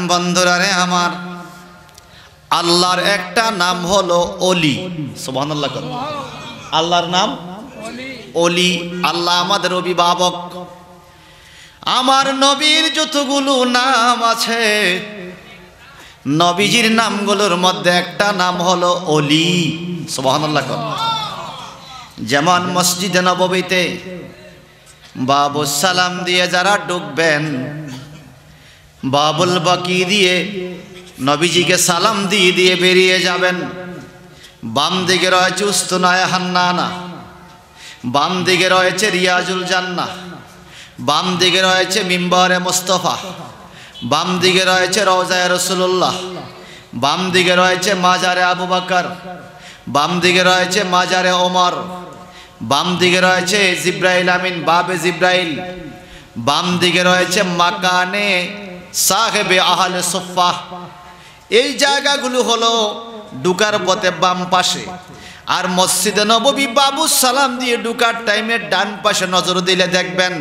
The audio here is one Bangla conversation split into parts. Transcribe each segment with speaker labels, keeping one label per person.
Speaker 1: বন্ধুরা রে আমার, আল্লাহর একটা নাম হলো অলি। সুবহানাল্লাহ। আল্লাহর নাম অলি। আল্লাহ আমাদের অভিভাবক। আমার নবীর যতগুলো নাম আছে, নবীজির নামগুলোর মধ্যে একটা নাম হলো অলি। সুবহানাল্লাহ। যেমন মসজিদে নববীতে বাবুস সালাম দিয়ে যারা ঢুকবেন, বাবুল বাকি দিয়ে নবীজিকে সালাম দিয়ে দিয়ে বেরিয়ে যাবেন। বাম দিকে রয়েছে উস্তুনায়ে হান্নানা, বাম দিকে রয়েছে রিয়াজুল জান্নাহ, বাম দিকে রয়েছে মিম্বরে মুস্তাফা, বাম দিকে রয়েছে রওজায়ে রাসূলুল্লাহ, বাম দিকে রয়েছে মাজারে আবু বকর, বাম দিকে রয়েছে মাজারে ওমর, বাম দিকে রয়েছে জিব্রাইল আমিন বাবে জিব্রাইল, বাম দিকে রয়েছে মাকানে সাহেবে আহলে সুফফা। এই জায়গাগুলো হলো ঢুকার পথে বাম পাশে। আর মসজিদে নববী বাবুস সালাম দিয়ে ঢুকার টাইমে ডান পাশে নজর দিলে দেখবেন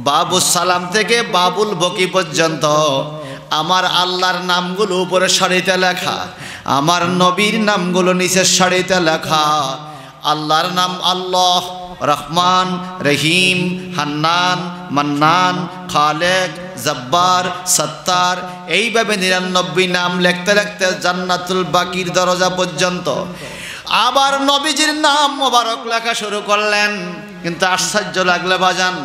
Speaker 1: বাবুস সালাম থেকে বাবুল বকি পর্যন্ত আমার আল্লাহর নামগুলো উপরে সারিতে লেখা, আমার নবীর নামগুলো নিচের সারিতে লেখা। আল্লাহর নাম আল্লাহ, রহমান, রহিম, হান্নান, মান্নান, খালেক, জব্বার, সত্তার, এইভাবে 99 নাম লিখতে লিখতে জান্নাতুল বাকির দরজা পর্যন্ত আবার নবীজির নাম মোবারক লেখা শুরু করলেন। কিন্তু আশ্চর্য লাগলে বাজান,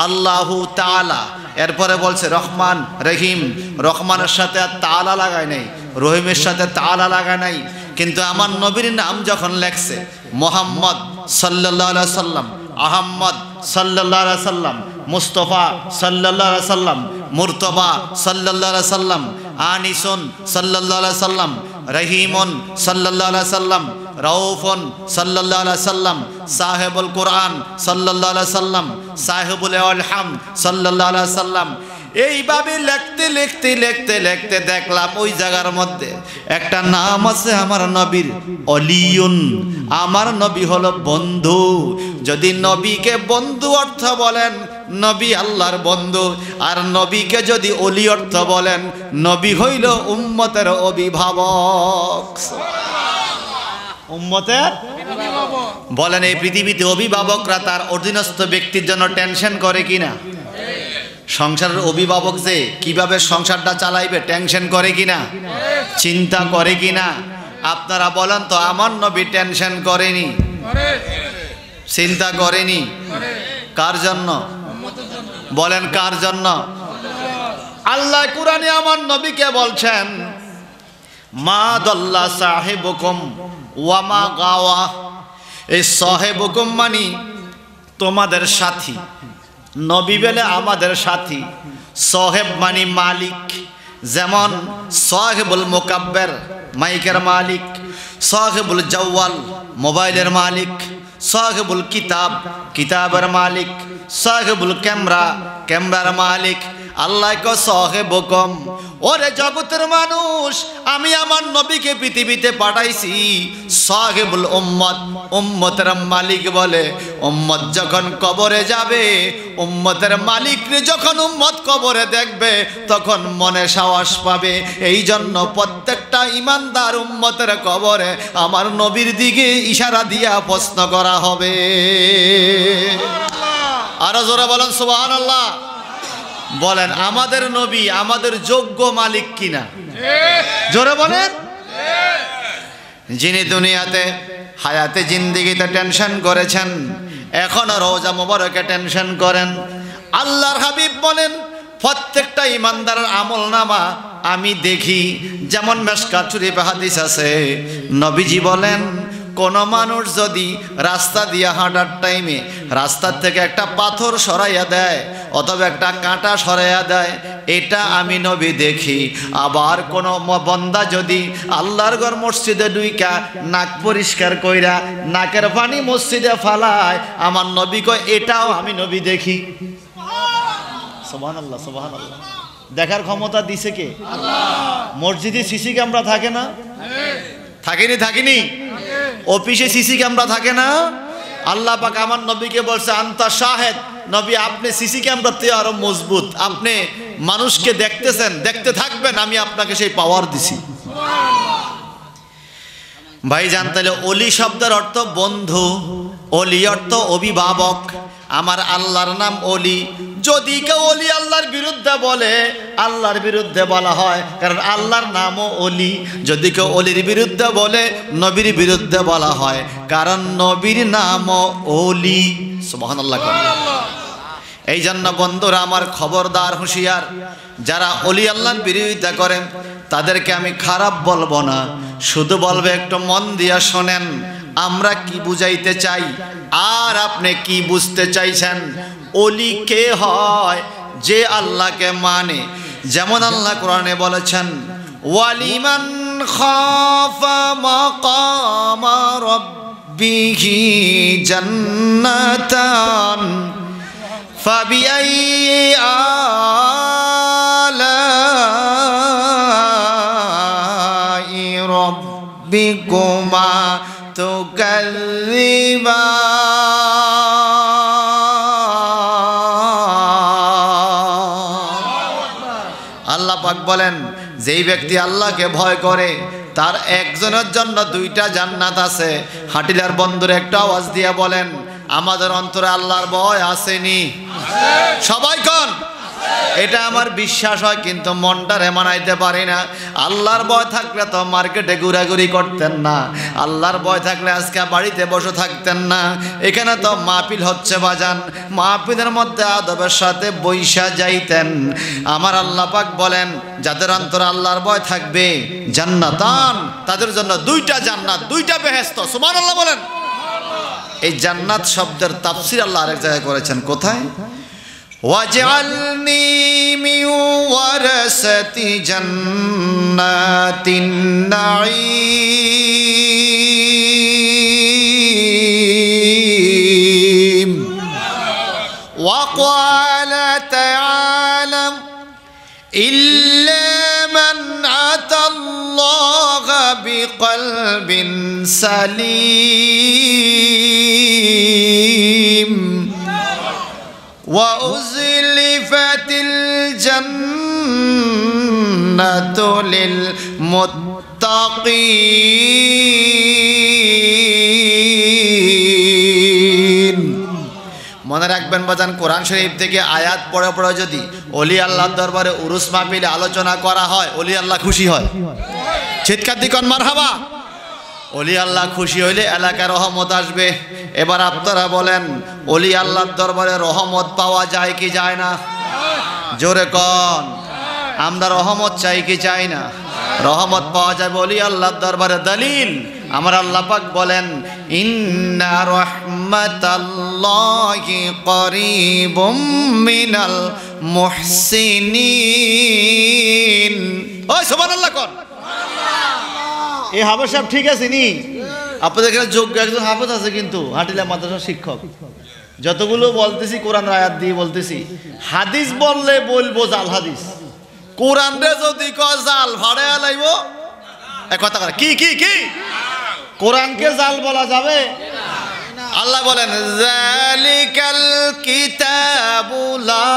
Speaker 1: আল্লাহু তাআলা, এরপরে বলছে রহমান রহিম। রহমানের সাথে আর তাআলা লাগায় নাই, রহিমের সাথে তাআলা লাগায় নাই। কিন্তু আমার নবীর নাম যখন লেখছে মুহাম্মদ সাল্লাল্লাহু আলাইহি সাল্লাম, আহম্মদ সাল্লাল্লাহু আলাইহি সাল্লাম, মুস্তাফা সাল্লাল্লাহু আলাইহি সাল্লাম, মুর্তবা সাল্লাল্লাহু আলাইহি সাল্লাম, আনিসুন সাল্লাল্লাহু আলাইহি সাল্লাম, রহিমুন সাল্লাল্লাহু আলাইহি সাল্লাম, রাউফুন সাল্লাল্লাহু আলাইহি সাল্লাম, সাহেবুল কুরআন সাল্লাল্লাহু আলাইহি সাল্লাম, সাহেবুল আলহাম সাল্লাল্লাহু আলাইহি সাল্লাম। এইভাবে লিখতে লিখতে লিখতে লিখতে দেখলাম ওই জায়গার মধ্যে একটা নাম আছে আমার নবীর, অলিউন। আমার নবী হলো বন্ধু। যদি নবীকে বন্ধু অর্থ বলেন, নবী আল্লাহর বন্ধু। আর নবীকে যদি অলি অর্থ বলেন, নবী হইল উম্মতের অভিভাবক। উম্মতের বলেন, এই পৃথিবীতে অভিভাবকরা তার অধীনস্থ ব্যক্তির জন্য টেনশন করে কিনা? সংসারের অভিভাবক যে কিভাবে সংসারটা চালাইবে টেনশন করে কিনা, চিন্তা করে কিনা? আপনারা বলেন তো, আমার নবী টেনশন করেনি, চিন্তা করেনি? কার জন্য বলেন, কার জন্য? আল্লাহ কুরআনে আমার নবীকে বলছেন, মা দাল্লা সাহিবুকুম ওয়া মা গাওয়া। এই সাহিবুকুম মানে তোমাদের সাথী। নবী বলে আমাদের সাথী। সাহেব মানে মালিক। যেমন সাহেবুল মুকাব্বির, মাইকের মালিক। সাহেবুল জাওয়াল, মোবাইলের মালিক। সাহেবুল কিতাব, কিতাবের মালিক। সাহেবুল ক্যামেরা, ক্যামেরার মালিক। আল্লাহ কো সাহেবুকুম, ওরে জগতের মানুষ, আমি আমার নবীকে পৃথিবীতে পাঠাইছি সাহেবুল উম্মত, উম্মতের মালিক বলে। উম্মত যখন কবরে যাবে, উম্মতের মালিকরে যখন উম্মত কবরে দেখবে, তখন মনে সাহস পাবে। এই জন্য প্রত্যেকটা ইমানদার উম্মতের কবরে আমার নবীর দিকে ইশারা দিয়া প্রশ্ন করা হবে। আরো জোরে বলেন সুবহানাল্লাহ। বলেন, আমাদের নবী আমাদের যোগ্য মালিক কিনা? জোরে বলেন। যিনি দুনিয়াতে হায়াতে জিন্দেগিতে টেনশন করেছেন, এখনো রওজা মুবারকে টেনশন করেন। আল্লাহর হাবিব বলেন, প্রত্যেকটা ইমানদারের আমলনামা আমি দেখি। যেমন মিশকাত শরীফে হাদিস আছে, নবীজি বলেন, কোন মানুষ যদি রাস্তা দিয়ে হাঁটার টাইমে রাস্তার থেকে একটা পাথর সরাইয়া দেয় অথবা একটা কাঁটা সরাইয়া দেয়, এটা আমি নবী দেখি। আবার কোন বান্দা যদি আল্লাহর ঘর মসজিদে ঢুইকা নাক পরিষ্কার কইরা নাকের পানি মসজিদে ফালায়, আমার নবী কয় এটাও আমি নবী দেখি। সুবহানাল্লাহ, সুবহানাল্লাহ। দেখার ক্ষমতা দিছে কে? আল্লাহ। মসজিদে সিসি ক্যামেরা থাকে না? থাকেনি? থাকিনি? অফিসে সিসি ক্যামেরা থাকে না? আল্লাহ পাক আমার নবীকে বলছে, আনতা শাহেদ নবী আপনি সিসি ক্যামেরার থেকে আরো মজবুত, আপনি মানুষকে দেখতেছেন, দেখতে থাকবেন, আমি আপনাকে সেই পাওয়ার দিছি। ভাইজান, তাহলে অলি শব্দের অর্থ বন্ধু, অলি অর্থ অভিভাবক। আমার আল্লাহর নাম অলি। যদি কেউ অলি আল্লাহর বিরুদ্ধে বলে, আল্লাহর বিরুদ্ধে বলা হয়, কারণ আল্লাহর নামও অলি। যদি কেউ অলির বিরুদ্ধে বলে, নবীর বিরুদ্ধে বলা হয়, কারণ নবীর নামও অলি। সুবহানাল্লাহ। এই জন্য বন্ধুরা আমার, খবরদার, হুঁশিয়ার, যারা অলি আল্লাহর বিরোধিতা করেন তাদেরকে আমি খারাপ বলবো না, শুধু বলবে একটু মন দিয়া শোনেন আমরা কি বুঝাইতে চাই আর আপনি কি বুঝতে চাইছেন। অলি কে হয়? যে আল্লাহকে মানে। যেমন আল্লাহ কোরআনে বলেছেন, ওয়ালিমান খাফা মাকামা রাব্বিহি জান্নাতান ফাবিআইয়ি আলাই রাব্বিকুমা তুকাজ্জিবান। আল্লাহ পাক বলেন, যেই ব্যক্তি আল্লাহকে ভয় করে তার একজনের জন্য দুইটা জান্নাত আছে। হাটিলার বন্ধুরে একটা আওয়াজ দিয়ে বলেন, আমাদের অন্তরে আল্লাহর ভয় আসেনি? সবাই কোন? এটা আমার বিশ্বাস হয়, কিন্তু মনটারে মানাইতে পারি না। আল্লাহর ভয় থাকলে তো মার্কেটে ঘোরাঘুরি করতেন না, আল্লাহর ভয় থাকলে আজকে বাড়িতে বসে থাকতেন না। এখানে তো মাহফিল হচ্ছে বাজান, মাহফিলের মধ্যে আদবের সাথে বৈশা যাইতেন। আমার আল্লাহ পাক বলেন, যাদের অন্তরে আল্লাহর ভয় থাকবে জান্নাতান, তাদের জন্য দুইটা জান্নাত, দুইটা বেহেশত। সুবহানাল্লাহ বলেন। এই জান্নাত শব্দের তাফসীর আল্লাহ আরেক জায়গায় করেছেন। কোথায়? ওয়াজআলনি মিন ওয়ারাসাতি জান্নাতিন নাঈম। ওয়া ক্বালা তাআলা ইল্লা মান আতাল্লাহা বিকলবিন সালিম وأزلفت الجنة للمتقين। মনে রাখবেন বাজান, কোরআন শরীফ থেকে আয়াত পড়ে পড়ে যদি অলি আল্লাহর দরবারে উরুস মাহফিলে আলোচনা করা হয়, অলি আল্লাহ খুশি হয়। চিৎকার দিকন মারহাবা। অলি আল্লাহ খুশি হইলে এলাকায় রহমত আসবে। এবার আপনারা বলেন, অলি আল্লাহর দরবারে রহমত পাওয়া যায় কি যায় না? জোরে কন। আমরা রহমত চাই কি চাই না? রহমত পাওয়া যাবে অলি আল্লাহর দরবারে। দলিল, আমার আল্লাহ পাক বলেন, ইন্না রাহমাতাল্লাহি করিবুম মিনাল মুহসিনিন। ওই সুবহানাল্লাহ কর। এই হাফেজ সাহেব ঠিক আছে নি? আপনাদের এখানে যোগ্য একজন হাফেজ আছে, কিন্তু হাটিলা মাদ্রাসার শিক্ষক। যতগুলো বলতেছি কোরআন আয়াত দিয়ে বলতেছি। হাদিস বললে বলবো জাল হাদিস, কোরআন রে যদি কয় জাল ভাড়ে লাইব। এক কথা করে কি কি কি কোরআনকে জাল বলা যাবে? আল্লাহ বলেন, যালিকাল কিতাবু লা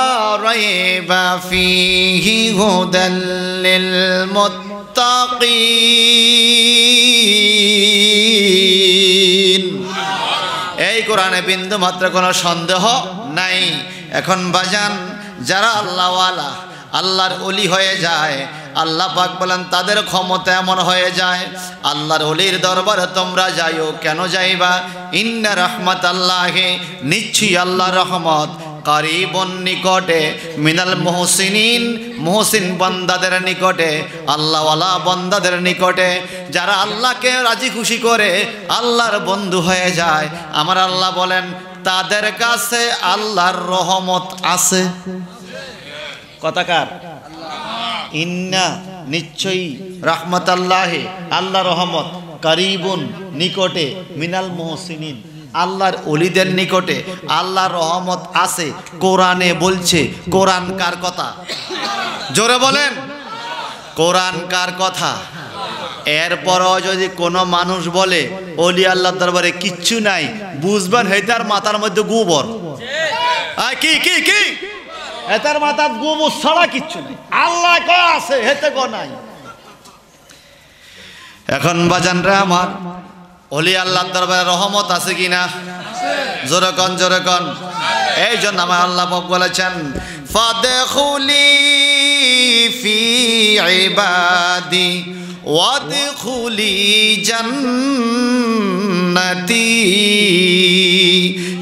Speaker 1: রাইবা ফীহি হুদাল লিল মুত্তাকিন। এই কোরআনে বিন্দু মাত্র কোনো সন্দেহ নাই। এখন বাজান, যারা আল্লাহওয়ালা, আল্লাহর ওলি হয়ে যায়, আল্লাহ পাক বলেন তাদের ক্ষমতা এমন হয়ে যায়, আল্লাহর ওলির দরবারে তোমরা যাইও। কেন যাইবা? ইন্না রাহমাতাল্লাহি, নিশ্চয়ই আল্লাহর রহমত, কারিবুন, নিকটে, মিনাল মুহসিনিন, মুহসিন বান্দাদের নিকটে, আল্লাহওয়ালা বান্দাদের নিকটে। যারা আল্লাহকে রাজি খুশি করে আল্লাহর বন্ধু হয়ে যায়, আমার আল্লাহ বলেন তাদের কাছে আল্লাহর রহমত আছে। কথাকার ইন্না, নিশ্চয়ই, রাহমাতাল্লাহি, আল্লাহ রহমত, কারিবুন, নিকটে, মিনাল মুহসিনিন, আল্লাহর ওলিদের নিকটে আল্লাহর রহমত আছে। কোরআনে বলছে। কোরআন কার কথা? জোরে বলেন, কোরআন কার কথা? এরপরও যদি কোনো মানুষ বলে অলি আল্লাহর দরবারে কিচ্ছু নাই, বুঝবেন হেতার মাথার মধ্যে গোবর। কি কি কি এটার মাথা গোবর ছাড়া কিচ্ছু নাই। আল্লাহ কয় আছে, হেতে কো নাই। এখন বাজানরা আমার, ওলি আল্লাহর দরবারে রহমত আছে কিনা? জোরে কোন, জোরে কোন। এই জন্য আমার আল্লাহ পাক বলেছেন, ফাদখুলি ফি ইবাদি ওয়াদখুলি জান্নাতি।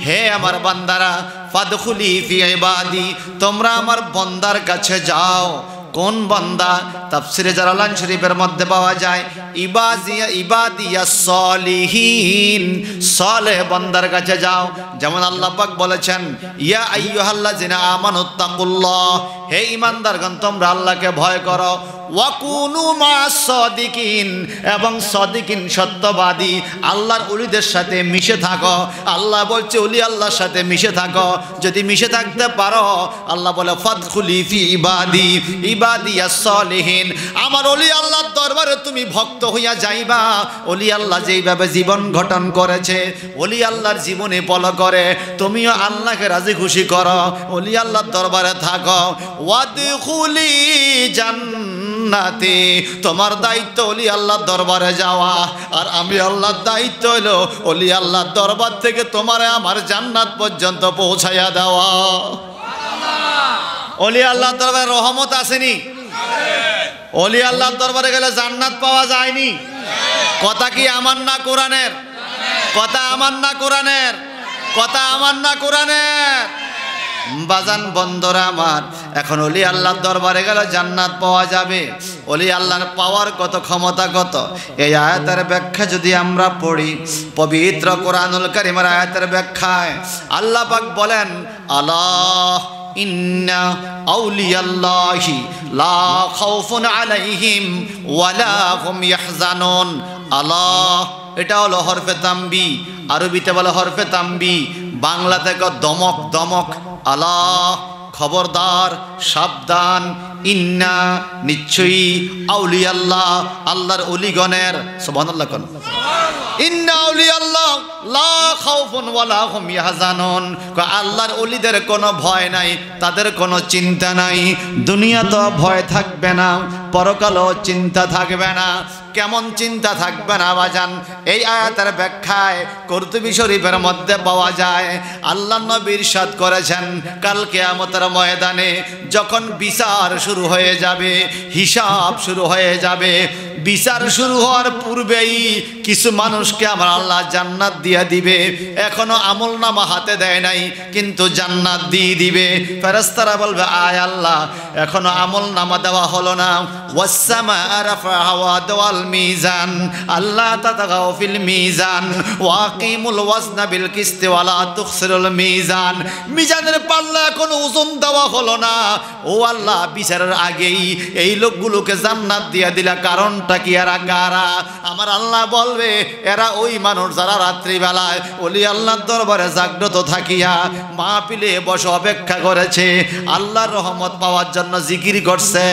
Speaker 1: হে আমার বান্দারা, ফাদখুলি ফি ইবাদি, তোমরা আমার বান্দার কাছে যাও। কোন বান্দা? তাফসিরে জালালাইন শরীফের মধ্যে পাওয়া যায় ইবাদিয়া সলিহিন, সালেহ বান্দার কাছে যাও। যেমন আল্লাহ পাক বলেছেন, ইয়া আইয়ুহাল্লাযিনা আমানুত্তাকুল্লাহ, হে ঈমানদারগণ তোমরা আল্লাহকে ভয় করো। ওয়াকুনু মা'আস সাদিকিন, এবং সাদিকিন সত্যবাদী আল্লাহর ওলিদের সাথে মিশে থাকো। আল্লাহ বলছে ওলি আল্লাহর সাথে মিশে থাকো। যদি মিশে থাকতে পারো, আল্লাহ বলে ফাদখুলি ফি ইবাদি ইবাদিয়াস সলিহিন, আমার ওলি আল্লাহর দরবারে তুমি ভক্ত হইয়া যাইবা। ওলি আল্লাহ যেইভাবে জীবন গঠন করেছে, ওলি আল্লাহর জীবনে ফলো করে তুমিও আল্লাহকে রাজি খুশি করো, ওলি আল্লাহর দরবারে থাকো। ওয়াদখুলি জান্নাতি, তোমার দায়িত্ব ওলি আল্লাহর দরবারে যাওয়া, আর আমি আল্লাহর দায়িত্ব হলো ওলি আল্লাহর দরবার থেকে তোমারে আমার জান্নাত পর্যন্ত পৌঁছাইয়া দেওয়া। ওলি আল্লাহর দরবারে রহমত আসেনি? ওলি আল্লাহর দরবারে গেলে জান্নাত পাওয়া যায়নি? কথা কি আমার না কোরআনের? কথা আমার না কোরআনের? কথা আমার না কোরআনের? বাজান বন্ধুরা আমার, এখন ওলি আল্লাহর দরবারে গেলে জান্নাত পাওয়া যাবে। ওলি আল্লাহর পাওয়ার কত, ক্ষমতা কত, এই আয়াতের ব্যাখ্যা যদি আমরা পড়ি, পবিত্র কোরআনুল কারীমের আয়াতের ব্যাখ্যায় আল্লাহ পাক বলেন, আল্লাহ ইন্না আউলিয়াল্লাহি লা খাউফুন আলাইহিম ওয়ালা হুম ইয়াহজানুন। আল্লাহ, এটা হলো হরফে তাম্বি, আরবিতে বলে হরফে তাম্বি, বাংলাতে কয় দমক, দমক। আল্লাহ, খবরদার, সাবধান, ইন্না, নিশ্চয়ই, আউলিয়াল্লাহ, আল্লাহর ওলিগণের, সুবহানাল্লাহ কোন, ইন্না আউলিয়াল্লাহ লা খাউফুন ওয়ালা হুম ইয়াহজানুন, আল্লাহর ওলিদের কোনো ভয় নাই, তাদের কোনো চিন্তা নাই। দুনিয়াতে ভয় থাকবে না, পরকালও চিন্তা থাকবে না। কেমন চিন্তা থাকবে না বাজান? এই আয়াতের ব্যাখ্যায় কুরতুবী শরীফের মধ্যে পাওয়া যায়, আল্লাহ নবী ইরশাদ করেছেন, কাল কিয়ামতের ময়দানে যখন বিচার শুরু হয়ে যাবে, হিসাব শুরু হয়ে যাবে, বিচার শুরু হওয়ার পূর্বেই কিছু মানুষকে আমার আল্লাহ জান্নাত দিয়ে দিবে। এখনো আমল নামা হাতে দেয় নাই, কিন্তু জান্নাত দিয়ে দিবে। ফেরেশতারা বলবে, আয় আল্লাহ, এখনো আমল নামা দেওয়া হলো না। ওয়াসসামা রাফাহা ওয়া দাওয়াল মিজান আল্লাহ তাতাগাও ফিল মিজান ওয়াকিমুল ওয়াজনা বিল কিসতি ওয়ালা তুখসিরুল মিজান। মিজানের পাল্লা এখনো ওজন দেওয়া হলো না। ও আল্লাহ, বিচারের আগেই এই লোকগুলোকে জান্নাত দিয়ে দিলা, কারণটা কি? এরা কারা? আমার আল্লাহ বলবে, এরা ওই মানুষ যারা রাত্রিবেলায় ওলি আল্লাহর দরবারে জাগ্রত থাকিয়া মাহফিলে বসে অপেক্ষা করেছে, আল্লাহর রহমত পাওয়ার জন্য জিকির করছে,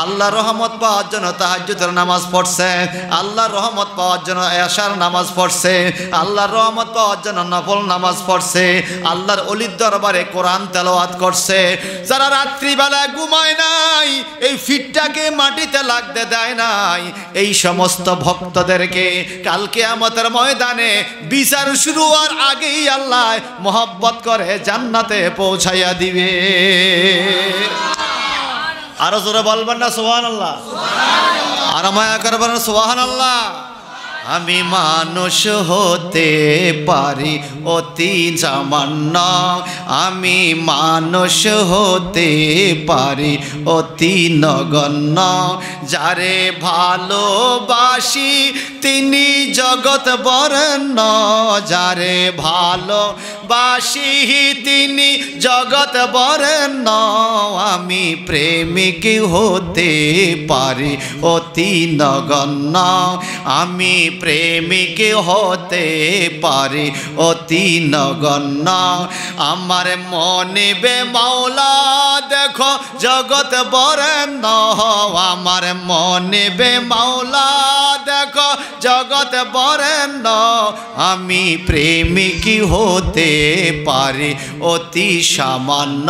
Speaker 1: আল্লাহর রহমত পাওয়ার জন্য তাহাজ্জুদের নামাজ পড়ছে, আল্লাহর রহমত পাওয়ার জন্য এশার নামাজ পড়ছে, আল্লাহর রহমত পাওয়ার জন্য নফল নামাজ পড়ছে, আল্লাহর ওলির দরবারে কোরআন তেলাওয়াত করছে। যারা রাত্রিবেলায় ঘুমায় নাই, এই ফিটটাকে মাটিতে লাগতে দেয় নাই, এই সমস্ত ভক্তদেরকে কাল কিয়ামতের ময়দানে বিচার শুরু হওয়ার আগেই আল্লাহ মহব্বত করে জান্নাতে পৌঁছাইয়া দিবে। আরো জোরে বলবেন না সুবহানাল্লাহ? আর মায়া করবেন সুবহানাল্লাহ? আমি মানুষ হতে পারি অতি সামান্য, আমি মানুষ হতে পারি অতি নগণ্য, যারে ভালোবাসি তিনি জগৎ বরেণ্য, যারে ভালোবাসি তিনি জগৎ বরেণ্য, আমি প্রেমিক হতে পারি অতি নগণ্য, আমি প্রেমিক হতে পারি অতি নগণ্য। আমার মনিবে মাওলা দেখো জগৎ বরেণ্য, আমার মনিবে মাওলা দেখো জগৎ বরেণ্য। আমি প্রেমিক হতে পারি অতি সামান্য।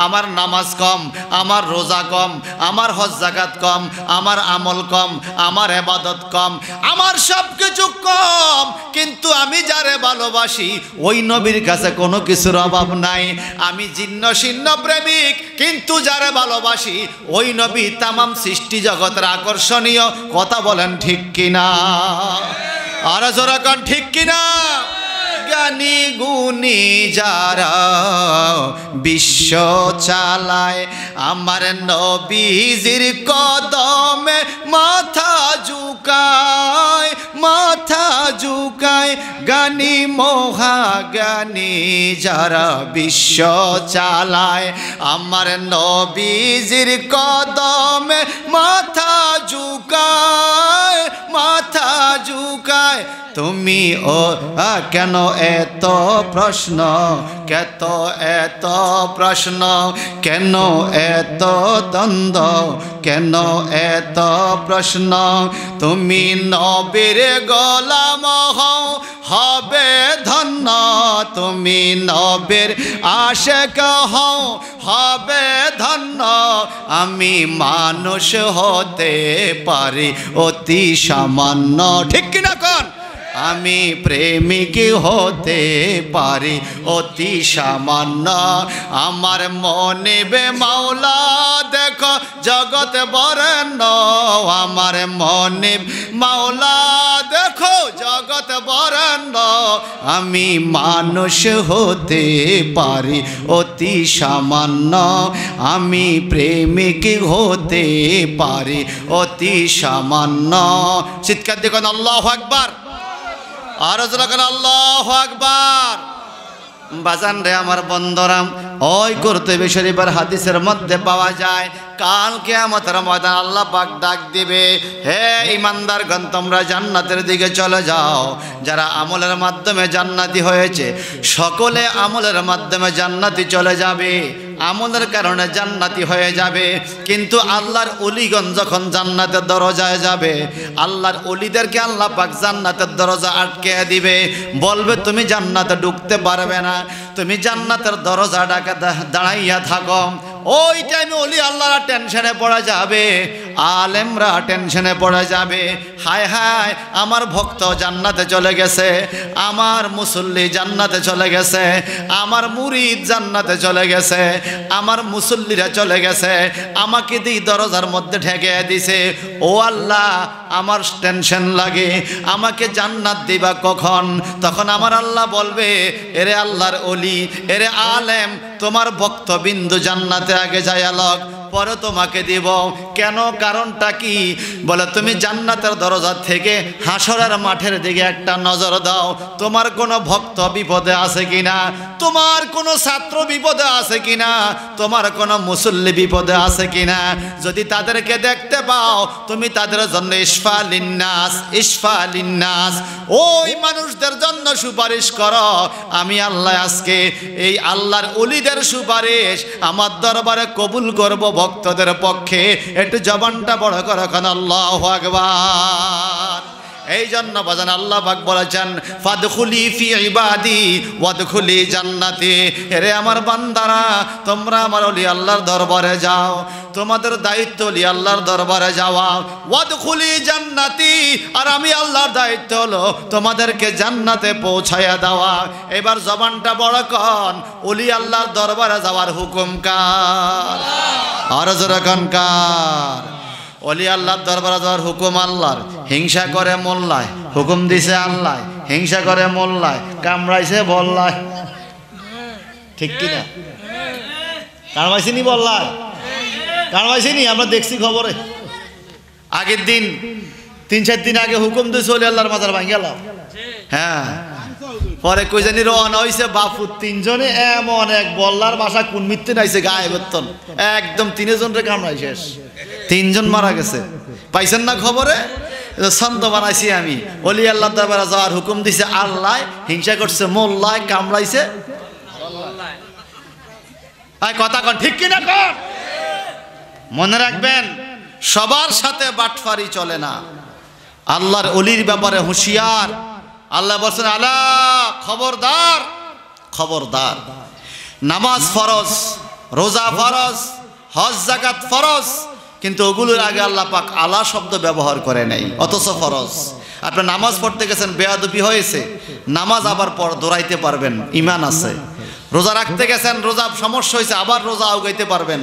Speaker 1: আমার নামাজ কম, আমার রোজা কম, আমার হজ যাকাত কম, আমার আমল কম, আমার ইবাদত কম, আমার সব কিছু কম, কিন্তু আমি যারে ভালোবাসি ওই নবীর কাছে কোনো কিছুর অভাব নাই। আমি জীর্ণ শীর্ণ প্রেমিক, কিন্তু যারে ভালোবাসি ওই নবী তামাম সৃষ্টি জগতের আকর্ষণীয়। কথা বলেন ঠিক কিনা? আর জোরে কোন ঠিক কিনা? জ্ঞানী গুণী যারা বিশ্ব চালায়, আমার নবীজির কদমে মাথা ঝুকায়, মাথা ঝুকায়। জ্ঞানী মহাজ্ঞানী যারা বিশ্ব চালায়, আমার নবীজির কদমে মাথা ঝুকায়, মাথা ঝুকায়। তুমি ও কেন এত প্রশ্ন, কেত এত প্রশ্ন, কেন এত দ্বন্দ্ব, কেন এত প্রশ্ন? তুমি নবীর গোলাম হও হবে ধন্য, তুমি নবীর আশিক হও হবে ধন্য। আমি মানুষ হতে পারি অতি সামান্য। ঠিক কিনা কোন? আমি প্রেমিক হতে পারি অতি সামান্য। আমার মনিবে মাওলা দেখো জগৎ বরেণ্য, আমার মনিব মাওলা দেখো জগৎ বরেণ্য। আমি মানুষ হতে পারি অতি সামান্য, আমি প্রেমিক হতে পারি অতি সামান্য। চিৎকার দেখুন আল্লাহু আকবার, আর আল্লাহু আকবার। বাজান রে আমার বন্ধুরাম, ওই কুরতুবী শরীফের হাদিসের মধ্যে পাওয়া যায় কাল কিয়ামতের ময়দান আল্লাহ পাক ডাক দিবে, হে ঈমানদারগণ তোমরা জান্নাতের দিকে চলে যাও। যারা আমলের মাধ্যমে জান্নাতি হয়েছে সকলে আমলের মাধ্যমে জান্নাতি চলে যাবে, আমলের কারণে জান্নাতি হয়ে যাবে। কিন্তু আল্লাহর ওলিগণ যখন জান্নাতের দরজায় যাবে, আল্লাহর ওলিদেরকে আল্লাহ পাক জান্নাতের দরজা আটকে দিবে, বলবে তুমি জান্নাতে ঢুকতে পারবে না, তুমি জান্নাতের দরজা ডাকা দাঁড়াইয়া থাকো। ওই টাইমে ওলি আল্লাহরা টেনশনে পড়ে যাবে, আলেমরা টেনশনে পড়ে যাবে। হায় হায়, আমার ভক্ত জান্নাতে চলে গেছে, আমার মুসল্লি জান্নাতে চলে গেছে, আমার মুরিদ জান্নাতে চলে গেছে, আমার মুসল্লিরা চলে গেছে, আমাকে দিয়ে দরজার মধ্যে ঠেকে দিছে। ও আল্লাহ, আমার টেনশন লাগে, আমাকে জান্নাত দিবা কখন? তখন আমার আল্লাহ বলবে, এরে আল্লাহর ওলি, এরে আলেম, তোমার ভক্তবিন্দু জান্নাতে আগে যায় আলোক, পরে তোমাকে দিব। কেন? কারণটা কি? বলে তুমি জান্নাতের দরজা থেকে হাসরের মাঠের দিকে একটা নজর দাও, তোমার কোনো ভক্ত বিপদে আছে কিনা, তোমার কোনো ছাত্র বিপদে আছে কিনা, তোমার কোনো মুসল্লি বিপদে আছে কিনা। যদি তাদেরকে দেখতে পাও, তুমি তাদের জন্য ইশফা লিন্নাস, ইশফা লিন্নাস, ওই মানুষদের জন্য সুপারিশ করো। আমি আল্লাহ আজকে এই আল্লাহর ওলিদের সুপারিশ আমার দরবারে কবুল করব ভক্তদের পক্ষে। একটু জবানটা বড় করে এখন আল্লাহু আকবার। এই জন্য বাজান আল্লাহ পাক বলেছেন, ফাদখুলি ফি ইবাদি ওয়াদখুলি জান্নাতি। এরে আমার বান্দারা, তোমরা আমার ওলি আল্লাহর দরবারে যাও, তোমাদের দায়িত্ব ওলি আল্লাহর দরবারে যাওয়া, ওয়াদখুলি জান্নাতি, আর আমি আল্লাহর দায়িত্ব হলো তোমাদেরকে জান্নাতে পৌঁছায়া দেওয়া। এবার জবানটা বড় কর, ওলি আল্লাহর দরবারে যাওয়ার হুকুম কার? আর জোরে কোন কার? ওলি আল্লাহর দরবারে যাওয়ার হুকুম আল্লাহর। হিংসা করে মোল্লায়, হুকুম দিছে আল্লাহ, হিংসা করে মোল্লায়, কামড়াইছে বল্লায়। ঠিক কিনা? কামড়াইছিনি বল্লায়, কামড়াইছিনি? আমরা দেখছি খবরে, আগের দিন 3-4 দিন আগে হুকুম দিয়েছে ওলি আল্লাহর মাজার ভাঙ গেল। হ্যাঁ, পরে কই জানি রওনা হইছে বাপুর 3 জনে, এমন এক বল্লার বাসা কোন মিথ্যে নাইছে গায়ে বেতন, একদম 3 জনরে কামড়াই শেষ, 3 জন মারা গেছে। পাইছেন না খবরে? ছন্দ বানাইছি আমি। অলি আল্লাহ দরবারে যাওয়ার হুকুম দিছে আল্লাহ, হিংসা করছে মোল্লায়, কামড়াইছে কথা কন ঠিক কিনা কন। মনে রাখবেন সবার সাথে বাটফারি চলে না। আল্লাহর অলির ব্যাপারে হুঁশিয়ার। আল্লাহ বলছেন আলা খবরদার, খবরদার। নামাজ ফরজ, রোজা ফরজ, হজ জাকাত ফরজ, কিন্তু ওগুলোর আগে আল্লাহ পাক আলা শব্দ ব্যবহার করে নাই, অথচ ফরজ। আপনি নামাজ পড়তে গেছেন, বেয়াদবি হয়েছে, নামাজ আবার দৌড়াইতে পারবেন, ইমান আছে। রোজা রাখতে গেছেন, রোজা সমস্যা হয়েছে, আবার রোজা আগাইতে পারবেন।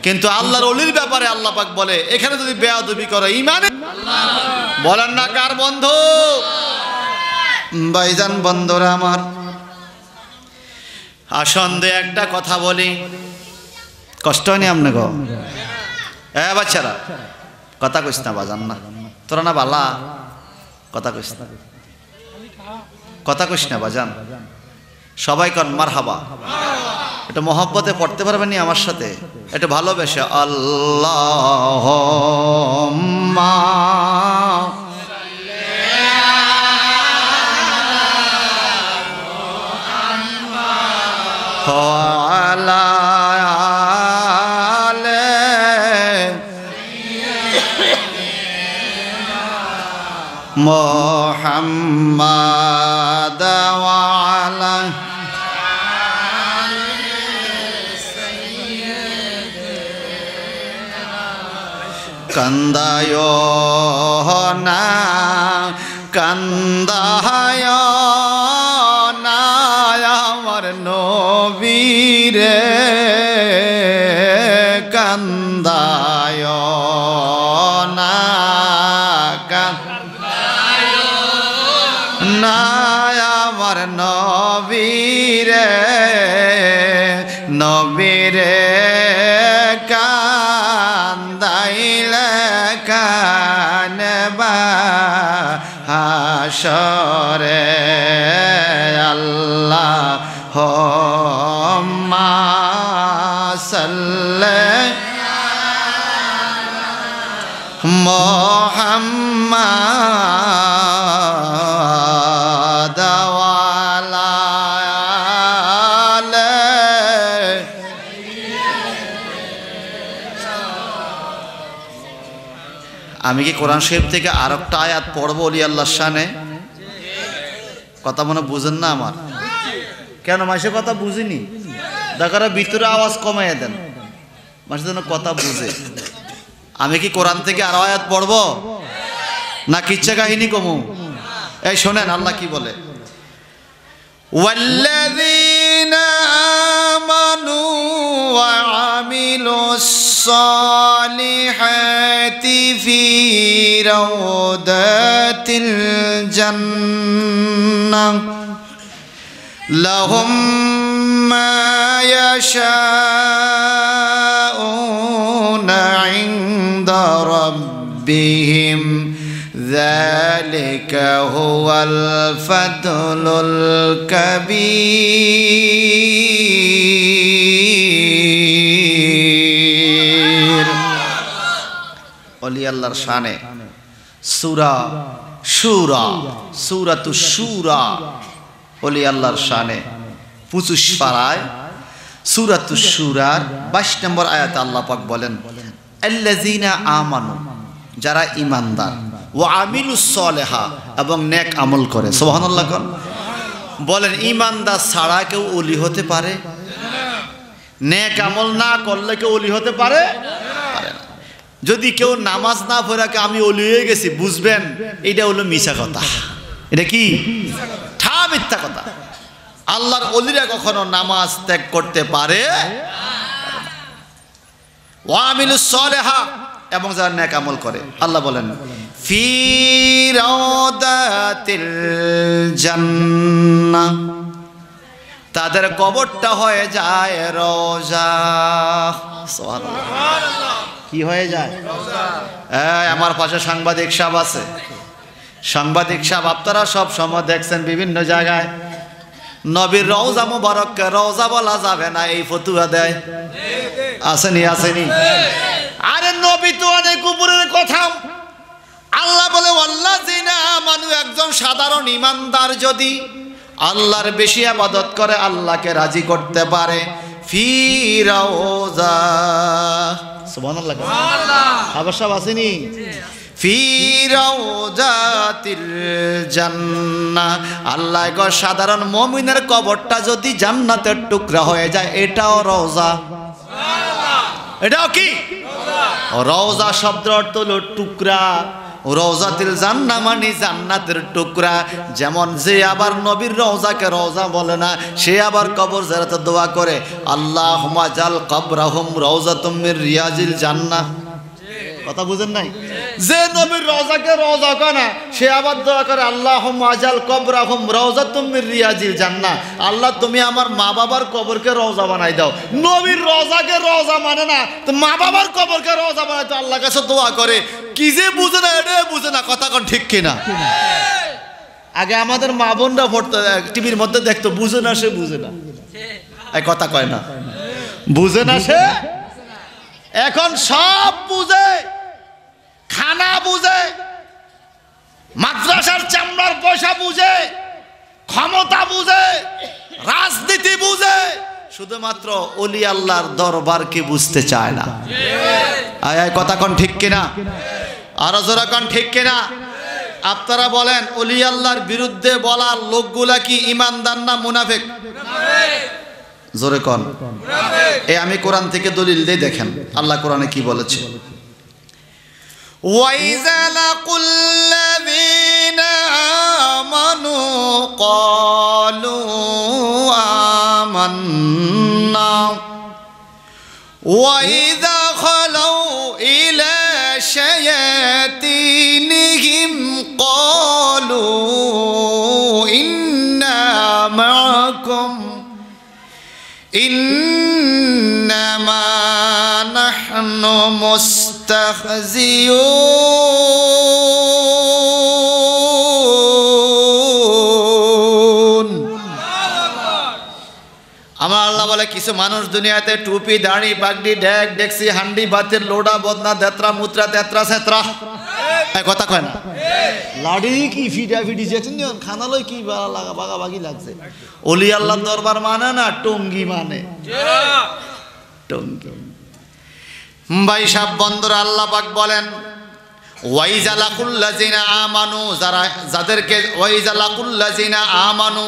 Speaker 1: কিন্তু আল্লাহর ওলির ব্যাপারে আল্লাহ পাক বলে এখানে যদি বেয়াদবি করে ইমানে বলেন না কার বন্ধু? ভাইজান বন্ধুরা আমার, আসন্দে একটা কথা বলি, কষ্ট হয়নি আপনি গো? বাচ্চারা কথা কইস না, বাজান না তোরা না বালা, কথা কইস না, কথা কইস না বাজান। সবাই কন মারহাবা। এটা মহব্বতে পড়তে পারবেন নি আমার সাথে? এটা ভালোবেসে আল্লাহুম্মা আলা মুহাম্মাদ ওয়া আলা কান্দায় না, কান্দায় না আমার নবীরে, কান্দায় না, না আমার নবীরে, নবীরে কান্দাইলে কানবা হাসরে আল্লাহুম্মা সাল্লি মুহাম্মাদ ওয়া আলা আলি। আমি কি কোরআন শরীফ থেকে আর একটা আয়াত পড়বো ওলি আল্লাহর শানে? কথা মনে বুঝেন না আমার? কেন মাসে কথা বুঝিনি? দেখার ভিতরে আওয়াজ কমাইয়া দেন, মাসে যেন কথা বুঝে। আমি কি কোরআন থেকে আরো আয়াত পড়বো না কিচ্ছা কাহিনী কমু? এই শোনেন আল্লাহ কি বলে, ওয়াল্লাযীনা আমানু ওয়া আমিলুস সালিহাতি ফি রাউদাতিল জান্নাহ লাহুম মা ইয়াশাউনা ইনদা রাব্বিহিম যালিকা হুয়াল ফাদলুল কাবীর। ওলি আল্লাহর শানে সূরা শুরা, সূরাতুশ শুরা, ওলি আল্লাহর শানে 25 পারায় সূরাতুশ শুরার 22 নম্বর আয়াতে আল্লাহ পাক বলেন আল্লাযীনা আমানু, যারা ঈমানদার, ওয়া আমিলুস সালিহা, এবং নেক আমল করে। সুবহানাল্লাহ কোন বলেন, ঈমানদার ছাড়া কেউ ওলি হতে পারে? নেক আমল না করলে কেউ ওলি হতে পারে? পারে না। যদি কেউ নামাজ না পড়াকে আমি ওলি হয়ে গেছি, বুঝবেন এটা হলো মিছা কথা। এটা কি? ঠা মিথ্যা কথা। আল্লাহর ওলিরা কখনো নামাজ ত্যাগ করতে পারে? ওয়া আমিলুস সালিহা, এবং যারা নেক আমল করে। আল্লাহ বলেন ফি রাউদাতিল জান্নাহ, তাদের কবরটা হয়ে যায় রওজা। সুবহানাল্লাহ, কি হয়ে যায়? আমার পাশে সাংবাদিক সাহেব আছে। সাংবাদিক সাহেব আপনারা সব সময় দেখছেন বিভিন্ন জায়গায় নবীর রওজা মুবারককে রওজা বলা যাবে না, এই ফতুয়া দেয়। আসেনি? আসেনি? আরে নবী তো অনেক উপরের কথা। আল্লাহ বলে সাধারণ ইমানদার যদি আল্লাহর বেশি ইবাদত করে আল্লাহকে রাজি করতে পারে ফি রাউজা সুবহানাল্লাহ আবার সব আসেনি ফি রাউজাতিল জান্নাহ আল্লাহ গো সাধারণ মুমিনের কবরটা যদি জান্নাতের টুকরা হয়ে যায় এটাও রওজা এটাও কি রওজা শব্দের অর্থ হলো টুকরা রওজাতিল জান্নাহ মানে জান্নাতের টুকরা যেমন যে আবার নবীর রওজাকে রওজা বলে না সে আবার কবর জিয়ারতে দোয়া করে আল্লাহুম্মা জাল কবরাহুম রাউজাতুম মির রিয়াজিল জান্নাহ কথা বুঝেন নাই যে নবীর রওজাকে রওজা করে না সে আবার দোয়া করে আল্লাহুম্মা জাল কবরাহুম রাউজাতুম মির রিয়াজিল জান্নাহ আল্লাহ তুমি আমার মা বাবার কবরকে রওজা বানাই দাও নবীর রওজাকে রওজা মানে না তো মা বাবার কবরকে রওজা বানাই তো আল্লাহর কাছে দোয়া করে কি যে বুঝে না এটা বুঝে না কথা কোন ঠিক কিনা আগে আমাদের মা বোনরা পড়তো টিভির মধ্যে দেখতো বুঝে না সে বুঝে না এই কথা কয় না বুঝে না সে এখন সব বুঝে খানা বুঝে মাদ্রাসার চামড়ার পয়সা বুঝে ক্ষমতা বুঝে রাজনীতি বুঝে শুধুমাত্র ওলি আল্লাহর দরবারকে বুঝতে চায় না আয় আয় কথা কোন ঠিক কিনা আরো জোরে কোন ঠিক কিনা আপনারা বলেন ওলি আল্লাহর বিরুদ্ধে বলার লোকগুলা কি ঈমানদার না মুনাফিক জোরে কোন এই আমি কোরআন থেকে দলিল দেই দেখেন আল্লাহ কোরআনে কি বলেছে ওয়াইযা লাকুল্লাযীনা আমানু ক্বালু আমান্না ওয়াইযা খালাউ ইলা শায়াতিনহিম ক্বালু ইন্না মাআকুম ইন্নামা নাহনু মুস্তাহজিউন আমার আল্লাহ বলে কিছু মানুষ দুনিয়াতে টুপি দাড়ি পাগড়ি ডেক ডেক্সি হান্ডি বাতের লোডা বদনা দেত্রা মুত্রা তেত্রা সেত্রা কথা কয় না লাড়ি কি ফিডা ফিডি দেখছেন খানা লই কি লাগা বাগাবাগি লাগছে ওলি আল্লাহর দরবার মানে না টঙ্গি মানে টঙ্গি ভাই সাহেব বন্ধুরা আল্লাহ পাক বলেন ওয়াইযা লাকুল্লাযিনা আমানু যাদেরকে ওয়াইযা লাকুল্লাযিনা আমানু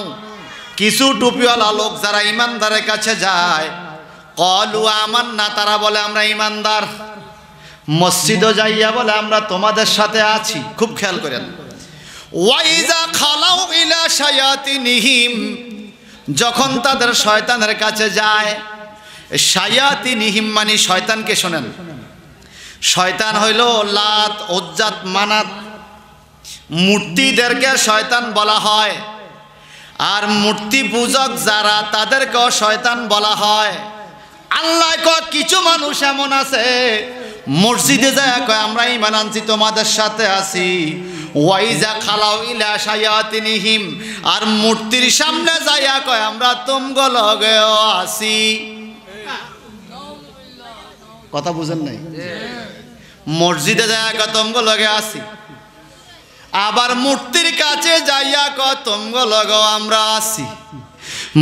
Speaker 1: কিছু টুপিওয়ালা লোক যারা ইমানদারের কাছে যায় ক্বালু আমান্না তারা বলে আমরা ইমানদার মসজিদে যাইয়া বলে আমরা তোমাদের সাথে আছি খুব খেয়াল করেন ওয়াইযা খালাউ ইলা শায়াতিনহিম যখন তাদের শয়তানের কাছে যায় শায়াতিনহিম মানে শয়তানকে শোনেন শয়তান হইল লাত উজ্জাত মানাত মূর্তিদেরকে শয়তান বলা হয় আর মূর্তি পূজক যারা তাদেরকেও শয়তান বলা হয় আল্লাহ কয় কিছু মানুষ এমন আছে মসজিদে যায় কয় আমরা ঈমান আনছি তোমাদের সাথে আছি ওয়াইজা খালাউ ইলা শায়াতিনহিম আর মূর্তির সামনে যাইয়া কয় আমরা তুমগো লগেও আছি কথা বুঝেন নাই মসজিদে যায় কয় তুমগো লগে আছি আবার মূর্তির কাছে যাইয়া কয় তুমগো লগেও আমরা আছি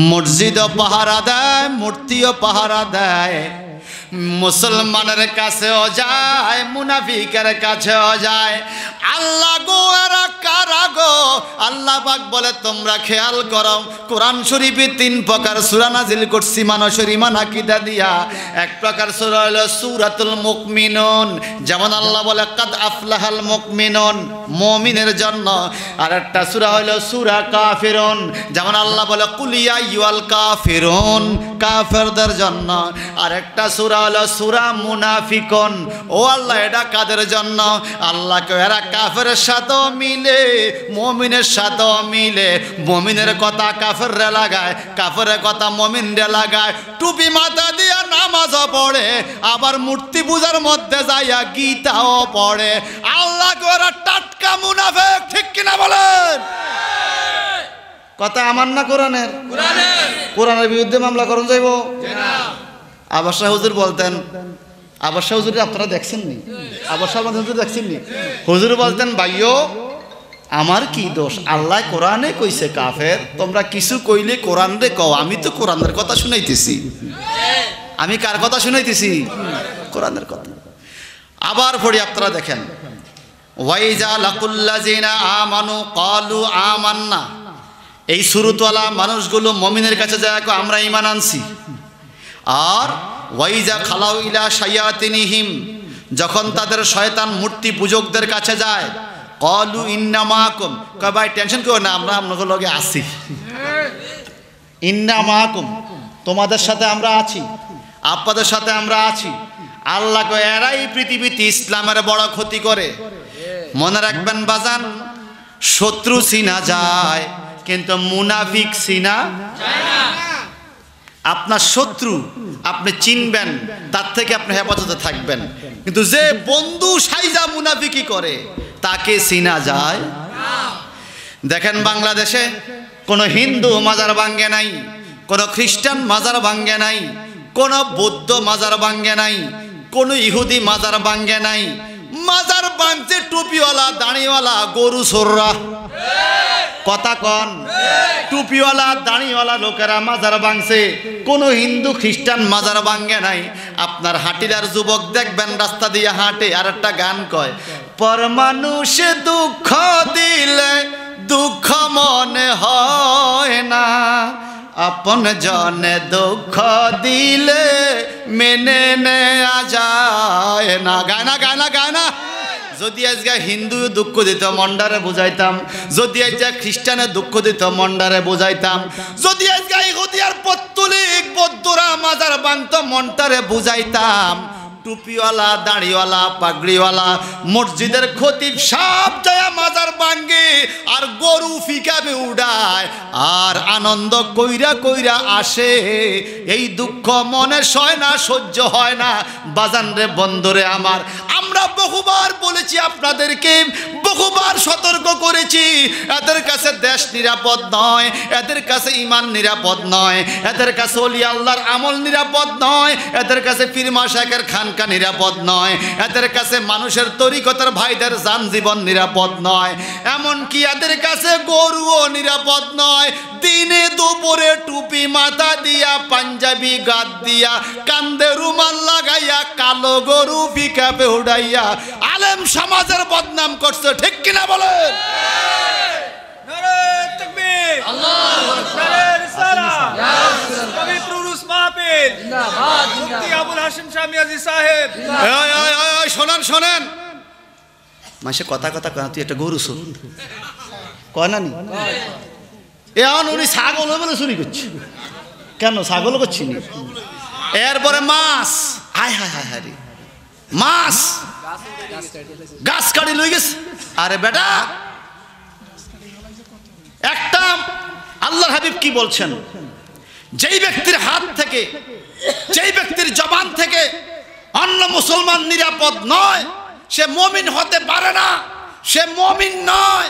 Speaker 1: মসজিদও পাহারা দেয় মূর্তিও পাহারা দেয় মুসলমানের কাছেও যায় মুনাফিকের কাছেও যায় আল্লাহ গো এরা কারা গো আল্লাহ পাক বলে তোমরা খেয়াল করো কোরআন শরীফে 3 প্রকার সূরা নাজিল করছি মানুষের ঈমান আকীদা দিয়া এক প্রকার সূরা হলো সূরাতুল মুমিনুন যেমন আল্লাহ বলে কাদ আফলাহাল মুমিনুন মুমিনের জন্য আর একটা সূরা হলো সূরা কাফিরুন যেমন আল্লাহ বলে কুল ইয়া আইয়ুহাল কাফিরুন কাফেরদের জন্য আর একটা সূরা হলো সূরা মুনাফিকুন ও আল্লাহ এটা কাদের জন্য আল্লাহকে এরা কাফেরের সাথেও মিলে মুমিনের সাথেও মিলে মুমিনের কথা কাফেররা লাগায় কাফেরের কথা মুমিনরা লাগায় টুপি মাথা দিয়া নামাজও পড়ে আবার মূর্তি পূজার মধ্যে যাইয়া গীতাও পড়ে আল্লাহকে এরা টাটকা মুনাফিক ঠিক কিনা বলেন কথা আমার না কোরআনের কোরআনের বিরুদ্ধে মামলা করুন যাইব আবার শাহ হুজুর বলতেন আবার শাহ হুজুর আপনারা দেখছেন নি আবার শাহ হুজুর দেখছেন নি হুজুর বলতেন ভাইও আমার কি দোষ? আল্লাহ কোরআনে কইছে কাফের, তোমরা কিছু কইলে কোরআন রে কও। আমি তো কোরআনের কথা শুনাইতেছি। আমি কার কথা শুনাইতেছি? কোরআনের কথা। আবার পড়ি, আপনারা দেখেন, ওয়াইজা লাকুল্লাযিনা আমানু ক্বালু আমান্না। এই সুরতওয়ালা মানুষগুলো মুমিনের কাছে যায় কয় আমরা ঈমান আনছি। আর ওয়াইজা খালাউ ইলা শায়াতিনিহিম, যখন তাদের শয়তান মূর্তি পূজকদের কাছে যায়, ক্বালু ইন্না মাআকুম, কয় ভাই টেনশন করো না, আমরা আপনাদের লগে আছি। ইন্না মাআকুম, তোমাদের সাথে আমরা আছি, আপনাদের সাথে আমরা আছি। আল্লাহ কয় এরাই পৃথিবীতে ইসলামের বড় ক্ষতি করে। মনে রাখবেন বাজান, শত্রু চিনা যায় কিন্তু মুনাফিক চিনা যায় না। আপনার শত্রু আপনি চিনবেন, তার থেকে আপনি হেফাজতে থাকবেন, কিন্তু যে বন্ধু সাইজা মুনাফিকি করে তাকে চিনা যায় না। দেখেন বাংলাদেশে কোনো হিন্দু মাজার ভাঙ্গে নাই, কোনো খ্রিস্টান মাজার ভাঙ্গে নাই, কোনো বৌদ্ধ মাজার ভাঙ্গে নাই, কোনো ইহুদি মাজার ভাঙ্গে নাই। মাজার ভাঙছে টুপিওয়ালা, দাড়িওয়ালা, গরু চোররা। কথা কন, টুপিওয়ালা দাড়িওয়ালা লোকেরা মাজার ভাঙছে, কোনো হিন্দু খ্রিস্টান মাজার ভাঙ্গে নাই। আপনার হাটিলার যুবক দেখবেন রাস্তা দিয়ে হাঁটে আর একটা গান কয়, পর মানুষে দুঃখ দিলে দুঃখ মনে হয় না, আপন জনে দুঃখ দিলে মেনে নেওয়া যায় না। গায় না, গায় না, গায় না। যদি আজকে হিন্দু দুঃখ দিত মন্ডারে বুঝাইতাম, যদি আজকে খ্রিস্টানে দুঃখ দিত মন্ডারে বুঝাইতাম, যদি আজকে ইহুদি আর পত্তলিক বৌদ্ধরা মাজার ভাঙত মন্টারে বুঝাইতাম। টুপিওয়ালা, দাড়িওয়ালা, পাগড়িওয়ালা, মসজিদের খতিব সব যায় মাজার ভাঙ্গে আর গরু ফিকাবে উড়ায় আর আনন্দ কইরা কইরা আসে। এই দুঃখ মনে সয় না, সহ্য হয় না। বাজান রে বন্ধুরে আমার, আমরা বহুবার বলেছি আপনাদেরকে, বহুবার সতর্ক করেছি, এদের কাছে দেশ নিরাপদ নয়, এদের কাছে ঈমান নিরাপদ নয়, এদের কাছে ওলি আল্লাহর আমল নিরাপদ নয়, এদের কাছে পীর মাশায়েখের খানকা নিরাপদ নয়, এদের কাছে মানুষের তরিকতের ভাইদের জান জীবন নিরাপদ নয়, এমনকি এদের কাছে গরুও নিরাপদ নয়। দিনে দুপুরে টুপি মাথা দিয়া, পাঞ্জাবি গাদ দিয়া, কান্দে রুমাল লাগাইয়া, কালো গরু পিকআপে উড়াইয়া আলেম সমাজের বদনাম করছে। ঠিক কিনা বলেন?
Speaker 2: নারে তাকবীর, আল্লাহু আকবার, নারে রিসালাত, পবিত্র উরুস মাহফিল জিন্দাবাদ, মুফতি আবুল হাশিম শাহ মিয়াজি সাহেব।
Speaker 1: এই শোনেন, শোনেন, মাসে কথা কথা কয় তুই একটা গরু চোর কয় না নি? এখন উনি ছাগল বলে চুরি করছে। কেন ছাগল করছি নি? এরপরে মাছ, হায় হায় হায় হায় রে, মাছ গাছ কাটি লই গেছে। আরে বেটা, একটা আল্লাহর হাবিব কি বলছেন, যেই ব্যক্তির হাত থেকে, যেই ব্যক্তির জবান থেকে অন্য মুসলমান নিরাপদ নয়, সে মুমিন হতে পারে না, সে মুমিন নয়।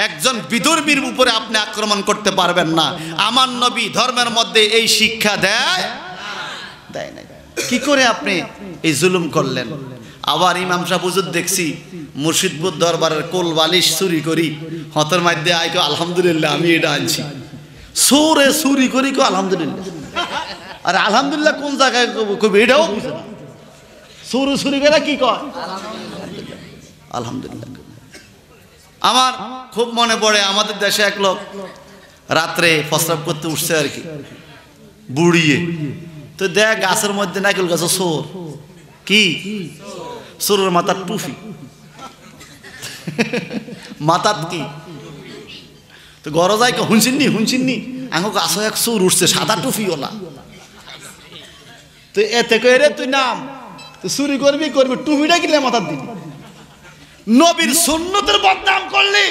Speaker 1: একজন বিধর্মীর উপরে আপনি আক্রমণ করতে পারবেন না। আমার নবী ধর্মের মধ্যে এই শিক্ষা দেয় না। কি করে আপনি এই জুলুম করলেন? আবার ইমাম সাহেব হুজুর দেখছি মুর্শিদপুর দরবারের কোল বালিশ চুরি করি হতর মধ্যে আইকো আলহামদুলিল্লাহ আমি এটা আনছি। চোরে চুরি করি কো আলহামদুলিল্লাহ। আর আলহামদুলিল্লাহ কোন জায়গায় কবি এটাও বুঝে না। চোরে চুরি করে কি কয় আলহামদুলিল্লাহ। আমার খুব মনে পড়ে, আমাদের দেশে এক লোক রাত্রে প্রস্রাব করতে উঠছে আর কি, বুড়িয়ে। তো দেখ গাছের মধ্যে নাইকেল গাছ চোর, কি চোরের মাথার টুপি, মাথার কি তো গরজ আই হুঁচিননি আঙো গাছ এক চোর উঠছে সাদা টুপি ওলা। তো এতে করে তুই নাম চুরি করবি টুপিটা কিনলে মাথার দিবি। নবীর সুন্নতের বদনাম করলি।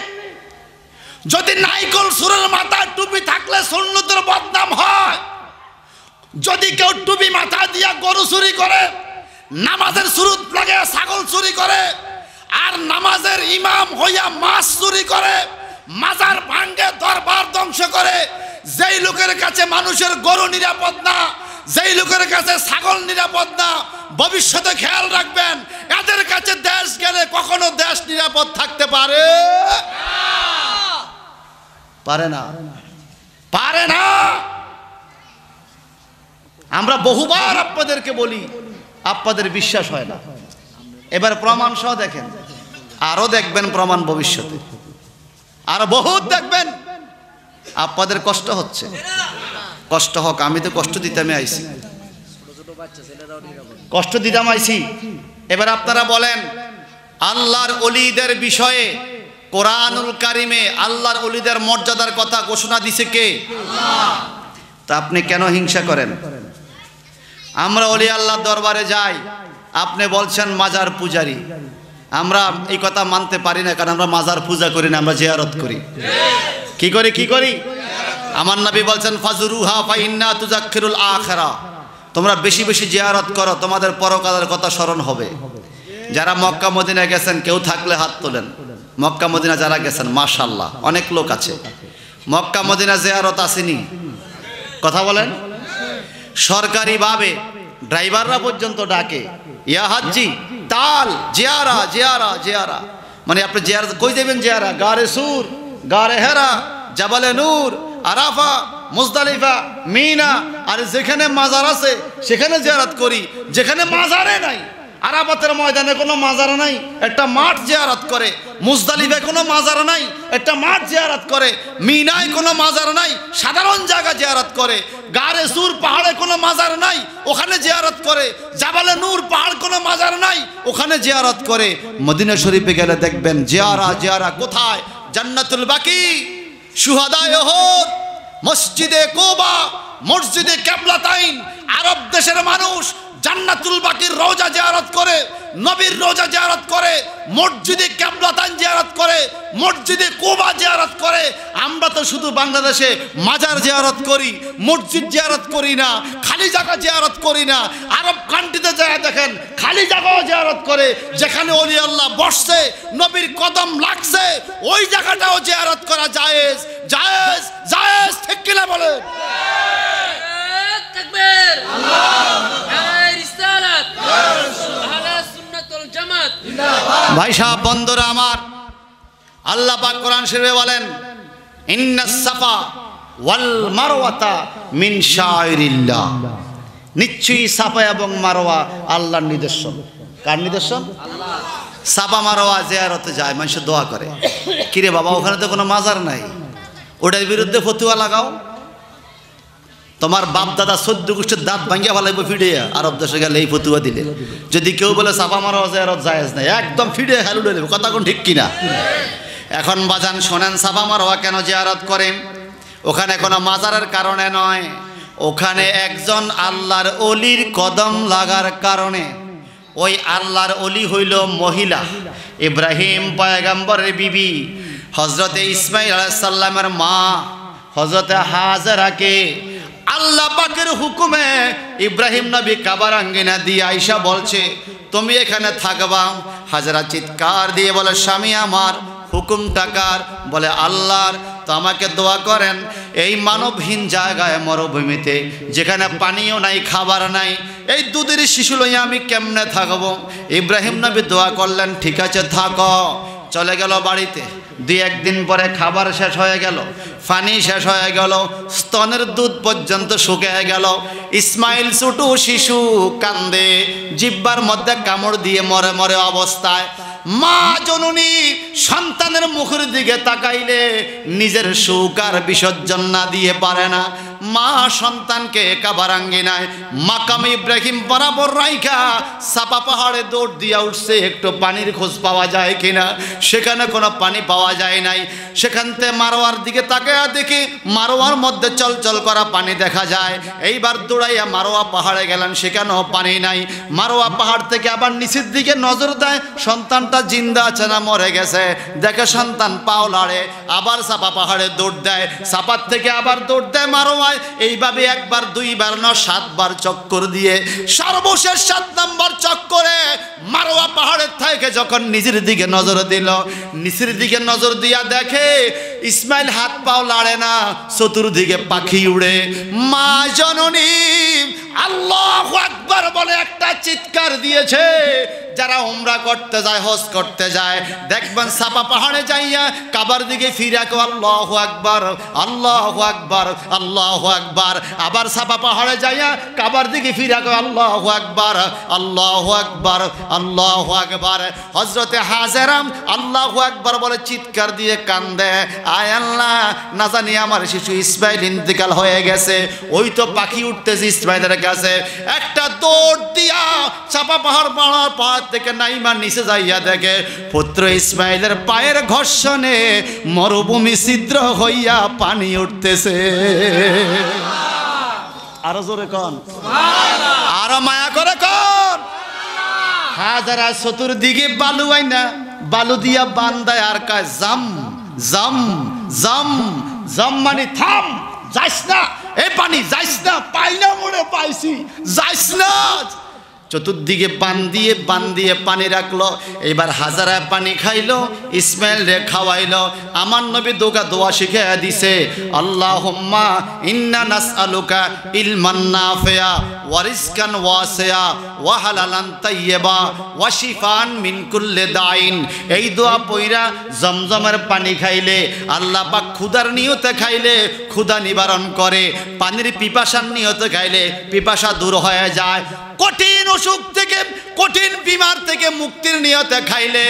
Speaker 1: যদি নাইকল সুরের মাথায় টুপি থাকলে সুন্নতের বদনাম হয়। যদি কেউ টুপি মাথা দিয়া গরু চুরি করে, নামাজের সুরত লাগে ছাগল চুরি করে, আর নামাজের ইমাম হইয়া মাছ চুরি করে, মাজার ভাঙ্গে দরবার ধ্বংস করে, যেই লোকের কাছে মানুষের গরু নিরাপদ না, যেই লোকের কাছে ছাগল নিরাপদ না, ভবিষ্যতে খেয়াল রাখবেন এদের কাছে দেশ গেলে কখনো দেশ নিরাপদ থাকতে পারে না। পারে না, পারে না। আমরা বহুবার আপনাদেরকে বলি, আপনাদের বিশ্বাস হয় না। এবার প্রমাণ সহ দেখেন, আরো দেখবেন প্রমাণ ভবিষ্যতে, আরো বহুত দেখবেন। আপনাদের কষ্ট হচ্ছে, কষ্ট হোক, আমি তো কষ্ট দিতামই আইছি, কষ্ট দিতাম আইছি। এবার আপনারা বলেন, আল্লাহর ওলিদের বিষয়ে কোরআনুল কারিমে আল্লাহর ওলিদের মর্যাদার কথা ঘোষণা দিছে কে? আল্লাহ। তা আপনি কেন হিংসা করেন? আমরা ওলি আল্লাহর দরবারে যাই, আপনি বলছেন মাজার পূজারি। আমরা এই কথা মানতে পারি না, কারণ আমরা মাজার পূজা করি না, আমরা জিয়ারত করি। কি করি? কি করি? আমার নবী বলছেন ফাজুরুহা ফাইন্না তুযাক্কিরুল আখিরা, তোমরা বেশি বেশি জিয়ারত করো, তোমাদের পরকালের কথা স্মরণ হবে। যারা মক্কা মদিনা গেছেন কেউ থাকলে হাত তোলেন। মক্কা মদিনা যারা গেছেন মাশাআল্লাহ অনেক লোক আছে। মক্কা মদিনা জিয়ারত আসেনি? কথা বলেন। সরকারিভাবে ড্রাইভাররা পর্যন্ত ডাকে, ইয়া হাজ্জি তাল জিয়ারা জিয়ারা জিয়ারা, মানে আপনি জিয়ারত কই যাবেন? জিয়ারা গারে সুর, গারে হেরা, জাবালে নূর, আরাফা, মুজদালিফা, মিনা। আর যেখানে মাজার আছে সেখানে জিয়ারত করি, যেখানে মাজারে নাই, আরাফাতের ময়দানে কোনো মাজার নাই, একটা মাঠ জিয়ারত করে। মুজদালিফায় কোনো মাজার নাই, একটা মাঠ জিয়ারত করে। মিনায় কোনো মাজার নাই, সাধারণ জায়গা জিয়ারত করে। গারে সুর পাহাড়ে কোনো মাজার নাই, ওখানে জিয়ারত করে। জাবালে নূর পাহাড় কোনো মাজার নাই, ওখানে জিয়ারত করে। মদিনা শরীফে গেলে দেখবেন জিয়ারা জিয়ারা কোথায়? জান্নাতুল বাকি, শুহাদায়ে উহুদ, মসজিদে কুবা, মসজিদে কিবলাতাইন। আরব দেশের মানুষ জান্নাতুল বাকির রওজা জিয়ারত করে, নবীর রওজা জিয়ারত করে, মসজিদে কিবলাতাইন জিয়ারত করে, মসজিদে কুবা জিয়ারত করে। আমরা তো শুধু বাংলাদেশে মাজার জিয়ারত করি, মসজিদ জিয়ারত করি না, খালি জায়গা জিয়ারত করি না। আরব কান্ট্রিতে যায় দেখেন খালি জায়গাও জিয়ারত করে, যেখানে ওলি আল্লাহ বসছে, নবীর কদম লাগছে, ওই জায়গাটাও জিয়ারত করা জায়েজ। জায়েজ জায়েজ, ঠিক কিনা বলেন?
Speaker 3: তাকবীর, নারায়ে রিসালাত, আহলে সুন্নাত ওয়াল জামাত জিন্দাবাদ।
Speaker 1: ভাই সাহেব, বন্ধুরা আমার, আল্লাহ পাক কোরআন শরীফে বলেন ইন্নাস সাফা ওয়াল মারওয়াতা মিন শাইরিল্লাহ, নিশ্চয়ই সাফা এবং মারওয়া আল্লাহর নিদর্শন। কার নিদর্শন? আল্লাহ। সাফা মারওয়া জিয়ারতে যায়, মানুষ দোয়া করে। কিরে বাবা, ওখানে তো কোনো মাজার নাই, ওটার বিরুদ্ধে ফতুয়া লাগাও। তোমার বাপ দাদা 14 গোষ্ঠীর দাঁত ভাঙ্গিয়া ফেলাইব ফিডিয়া। আরব দেশে গেলে এই ফতুয়া দিলে, যদি কেউ বলে সাফা মারওয়া জিয়ারত জায়েজ নাই, একদম ফিডিয়া হেলু দেবে। কথা কোন ঠিক কিনা? এখন বাজান শোনেন, সাফা মারওয়া কেন জিয়ারত করেন? ওখানে কোনো মাজারের কারণে নয়, ওখানে একজন আল্লাহর ওলির কদম লাগার কারণে। ওই আল্লাহর ওলি হইল মহিলা, ইব্রাহিম পয়গম্বরের বিবি, হযরতে ইসমাঈল আলাইহিস সালামের মা, হযরতে হাজেরাকে আল্লাহ পাকের হুকুমে ইব্রাহিম নবী কাবার আঙ্গিনা দিয়ে আয়েশা বলছে তুমি এখানে থাকবা। হাজেরা চিৎকার দিয়ে বলে স্বামী আমার, হুকুম টাকার? বলে আল্লাহর। তো আমাকে দোয়া করেন, এই মানবহীন জায়গায় মরুভূমিতে, যেখানে পানিও নাই, খাবার নাই, এই দুধের শিশু লইয়া আমি কেমনে থাকবো? ইব্রাহিম নবী দোয়া করলেন, ঠিক আছে থাকো। চলে গেল বাড়িতে। 2-1 দিন পরে খাবার শেষ হয়ে গেল, পানি শেষ হয়ে গেল, স্তনের দুধ পর্যন্ত শুকিয়ে গেল। ইসমাইল ছোট শিশু, কান্দে, জিহ্বার মধ্যে কামড় দিয়ে মরে মরে অবস্থায়। মা জননী সন্তানের মুখের দিকে তাকাইলে নিজের সুখ আর বিসর্জন না দিয়ে পারে না। মা সন্তানকে কাবার আঙ্গিনায় মাকাম ইব্রাহিম বরাবর রাইখা সাপা পাহাড়ে দৌড় দিয়া উঠছে, একটু পানির খোঁজ পাওয়া যায় কিনা। সেখানে কোনো পানি পাওয়া যায় নাই। সেখান থেকে মারোয়ার দিকে তাকায়া দেখি মারোয়ার মধ্যে চলচল করা পানি দেখা যায়। এইবার দৌড়াইয়া মারোয়া পাহাড়ে গেলেন, সেখানেও পানি নাই। মারোয়া পাহাড় থেকে আবার নিচের দিকে নজর দেয়, সন্তানটা জিন্দা আছে না মরে গেছে। দেখে সন্তান পাও লাড়ে, আবার সাপা পাহাড়ে দৌড় দেয়, সাপার থেকে আবার দৌড় দেয় মারোয়ায়। এইভাবে 1বার 2বার না 7বার চক্কর দিয়ে সর্বশেষ 7 নম্বর চক্করে মারোয়া পাহাড়ের থেকে যখন নিচের দিকে নজর দিল, নিচের দিকে নজর দিয়া দেখে ইসমাইল হাত পাও লাড়ে না, চতুর্দিকে পাখি উড়ে। মা জননী আল্লাহু আকবার বলে একটা চিৎকার দিয়েছে। যারা উমরা করতে যায়, হজ করতে যায়, দেখবেন সাফা পাহাড়ে যাইয়া কাবার দিকে ফিরে কো আল্লাহু আকবার, আল্লাহু আকবার, আল্লাহু আকবার। আবার সাফা পাহাড়ে যাইয়া কাবার দিকে ফিরে কো আল্লাহু আকবার, আল্লাহু আকবার, আল্লাহু আকবার। হযরতে হাজেরা আল্লাহু আকবার বলে চিৎকার দিয়ে কান্দে, আয় আল্লাহ, না জানি আমার শিশু ইসমাইল ইন্তেকাল হয়ে গেছে। ওই তো পাখি উঠতেছে ইসমাইলের কাছে, একটা দৌড় দিয়া চাপা পাহাড় পাহাড় থেকে নাইমা নিচে যাইয়া দেখে পুত্র ইসমাইলের পায়ের ঘর্ষণে মরুভূমি ছিদ্র হইয়া পানি উঠতেছে। আরো জোরে কোন, আরো মায়া করে কোন। হাজারা চতুর্দিকে বালু আইনা বালু দিয়া বান্দায় আর কাজ জাম জাম জাম জাম মানে থাম, যাইস না, এই পানি যাইস না, পাই না মনে পাইছি, যাইস না। চতুর্দিকে বান্দিয়ে পানি রাখলো। এবার হাজারা পানি খাইলো, ইসমাইল রে খাওয়াইলো। আমার নবী দোয়া শিখাইয়া দিছে, আল্লাহুম্মা ইন্না নাসআলুকা ইলমান নাফিয়া ওয়া রিজকান ওয়াসিয়া ওয়া হালালান তাইয়্যিবা ওয়া শিফান মিন কুল্লি দাইন। এই দোয়া পয়রা জমজমের পানি খাইলে আল্লাহ পাক ক্ষুধার নিয়তে খাইলে ক্ষুধা নিবারণ করে, পানির পিপাসার নিয়তে খাইলে পিপাসা দূর হয়ে যায়। কঠিন অসুখ থেকে, কঠিন বিমার থেকে মুক্তির নিয়তে খাইলে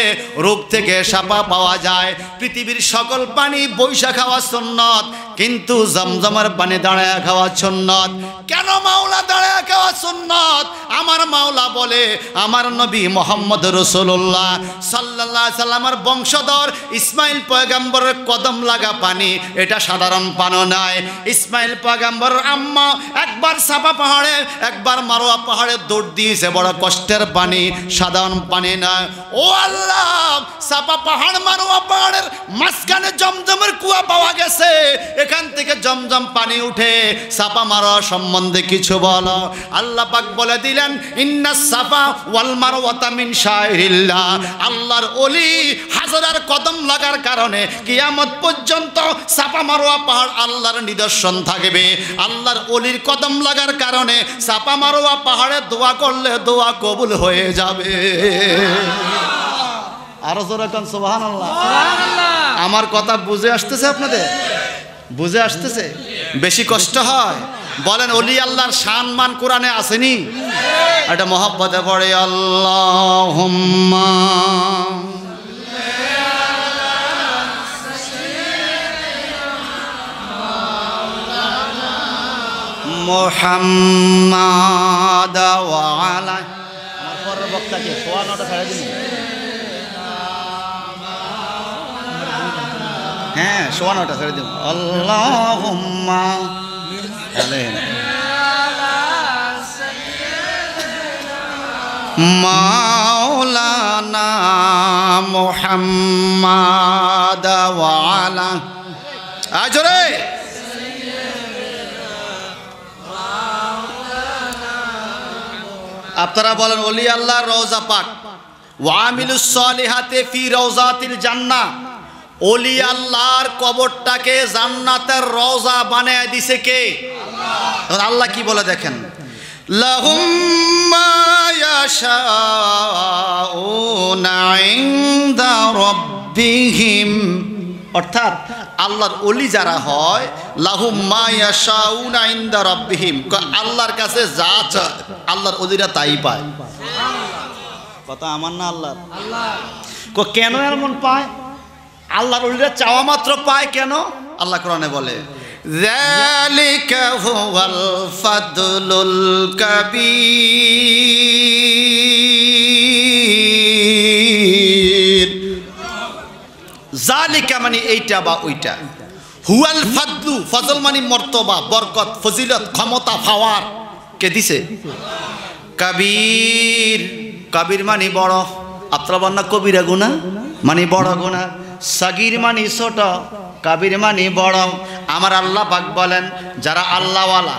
Speaker 1: রোগ থেকে শাফা পাওয়া যায়। পৃথিবীর সকল পানি বৈশা খাওয়া সুন্নত, কিন্তু জমজমের পানি দাঁড়ায় খাওয়া সুন্নত। কেন মাওলা দাঁড়ায় খাওয়া সুন্নত? আমার মাওলা বলে, আমার নবী মুহাম্মদ রাসূলুল্লাহ সাল্লাল্লাহু আলাইহি সাল্লামের বংশধর ইসমাইল পয়গম্বরের কদম লাগা পানি, এটা সাধারণ পানি নয়। ইসমাইল পয়গম্বরের আম্মা একবার সাফা পাহাড়ে, একবার মারওয়া পাহাড়ে দৌড় দিয়েছে, বড় কষ্টের পানি, সাধারণ পানি নয়। ও আল্লাহ, সাফা পাহাড় মারওয়া পাহাড়ের মাঝখানে জমজমের কুয়া পাওয়া গেছে, এখান থেকে জমজম পানি উঠে, সাফা মারওয়া সম্বন্ধে কিছু বলো। আল্লাহ পাক বলে দিলেন, ইন্নাস সাফা ওয়াল মারওয়াতা মিন শাইরিল্লাহ। আল্লাহর ওলি হাজারার কদম লাগার কারণে কিয়ামত পর্যন্ত সাফা মারওয়া পাহাড় আল্লাহর নিদর্শন থাকবে। আল্লাহর ওলির কদম লাগার কারণে সাফা মারওয়া পাহাড়ে দোয়া করলে দোয়া কবুল হয়ে যাবে। আরো জোরে কোন সুবহানাল্লাহ। আমার কথা বুঝে আসতেছে আপনাদের? বুঝে আসতেছে? বেশি কষ্ট হয়? বলেন, ওলি আল্লাহর সম্মান কোরআনে আসেনি? এটা মহব্বতে পড়ে, আল্লাহুম্মা মুহাম্মাদ ওয়া আলা। আমার পরের বক্তাকে সোয়ানোটা ছেড়ে দিন। হ্যাঁ, সোয়ানোটা ছেড়ে দিন। আল্লাহুম্মা মাওলানা মুহাম্মাদ ওয়া আলা। আজরে আপনারা বলেন, ওলি আল্লাহর রওজা পাক, ওয়া আমিলুস সলিহাতি ফি রওজাতিল জান্নাহ। ওলি আল্লাহর কবরটাকে জান্নাতের রওজা বানায় দিছে কে? আল্লাহ। আল্লাহ কি বলে দেখেন, লাহুম মা ইয়াশাউনা ইনদা রাব্বিহিম। অর্থাৎ আল্লাহর ওলি যারা হয়, লাহুম মা ইয়াশাউনা ইনদা রাব্বিহিম, আল্লাহর কাছে যা চায় আল্লাহর ওলিরা তাই পায়। কথা আমার না আল্লাহর? কেন এমন পায়? আল্লাহর ওলিরা চাওয়া মাত্র পায় কেন? আল্লাহ কোরআনে বলে, যালিকা হুয়াল ফাদলুল কাবীর। জালিকা মানে এইটা বা ওইটা, হুয়াল ফাদলু, ফজল মানে মর্তবা, বরকত, ফজিলত, ক্ষমতা, পাওয়ার কে দিছে? কাবীর। কাবীর মানে বড়। আপনারা বলেন না কবিরা গুনাহ মানে বড় গুনাহ, সাগীর মানে ছোট, কাবীর মানে বড়। আমার আল্লাহ পাক বলেন, যারা আল্লাহওয়ালা,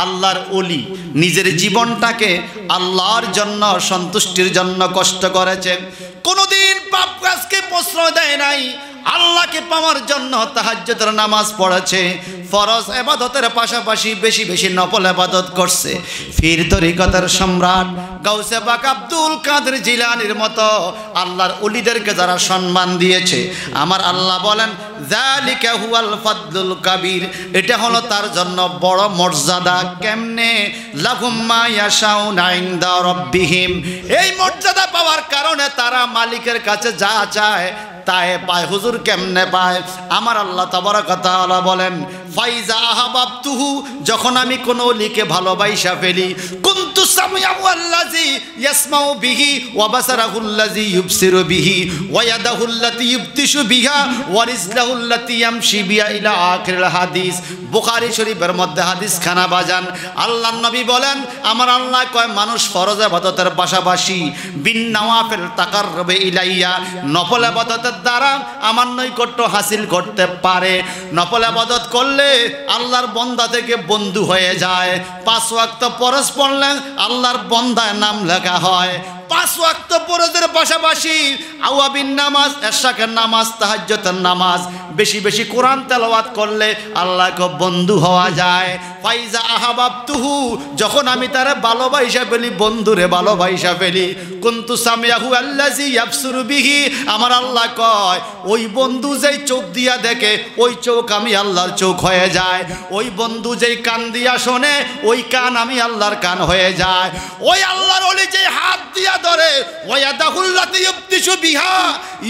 Speaker 1: আল্লাহর ওলি, নিজের জীবনটাকে আল্লাহর জন্য, সন্তুষ্টির জন্য কষ্ট করেছে, কোনোদিন পাপ কাজকে প্রশ্রয় দেয় নাই, আল্লাহকে পাওয়ার জন্য তাহাজ্জুদের নামাজ পড়েছে, ফরজ ইবাদতের পাশাপাশি বেশি বেশি নফল ইবাদত করছে। পীর তরিকতের সম্রাট গাউসে পাক আব্দুল কাদের জিলানীর মতো আল্লাহর ওলিদেরকে যারা সম্মান দিয়েছে, আমার আল্লাহ বলেন যালিকা হুয়াল ফাদলুল কাবীর, এটা হলো তার জন্য বড় মর্যাদা। কেমনে? লাহুম মা ইয়াশাউনা ইনদা রাব্বিহিম, এই মর্যাদা পাওয়ার কারণে তারা মালিকের কাছে যা চায় তাই পায়। হুজুর কেমনে পায়? আমার আল্লাহ তাবারাক ওয়া তাআলা বলেন ফাইজা আহাবাবতুহু, যখন আমি কোন ওলিকে ভালোবাসা ফেলি, কুনতু সামিয়াহু আল্লাযী ইয়াসমাউ বিহি ওয়া বাসারাহু আল্লাযী ইউবসিরু বিহি ওয়া ইয়াদাহু আল্লাতী ইবতিশু বিহা ওয়া রিজলাহু আল্লাতী ইয়ামশি বিহা ইলা আখিরিল হাদিস। বুখারী শরীফের মধ্যে হাদিস খানা বাজান। আল্লাহর নবী বলেন, আমার আল্লাহ কয় মানুষ ফরজ ইবাদতের পাশাপাশি বিন নওয়াফিল তাকাররুবে ইলাইয়া, নফল ইবাদতের দ্বারা আমার নৈকট্য হাসিল করতে পারে। নফল ইবাদত করলে আল্লাহর বান্দা থেকে বন্ধু হয়ে যায়। 5 ওয়াক্ত ফরজ পড়লে আল্লাহর বান্দার নাম লেখা হয়। 5 ওয়াক্ত ফরজের পাশাপাশি আওয়াবিন নামাজ, এশাকের নামাজ, তাহাজ্জুদের নামাজ, বেশি বেশি কোরআন তেলাওয়াত করলে আল্লাহকে বন্ধু হওয়া যায়। ফাইজা আহাবাবতুহু, যখন আমি তারে ভালোবাসা ফেলি, বন্ধুরে ভালোবাসা ফেলি, কুনতু সামিয়াহু আল্লাযী ইয়াবসুরু বিহি, আমার আল্লাহ কয় ওই বন্ধু যেই চোখ দিয়া দেখে ওই চোখ আমি আল্লাহর চোখ হয়ে যায়। ওই বন্ধু যেই কান দিয়া শোনে ওই কান আমি আল্লাহর কান হয়ে যায়। ওই আল্লাহর ওলি যেই হাত দিয়া ধরে ওয়াদাহুল্লাতী ইবতিশু বিহা,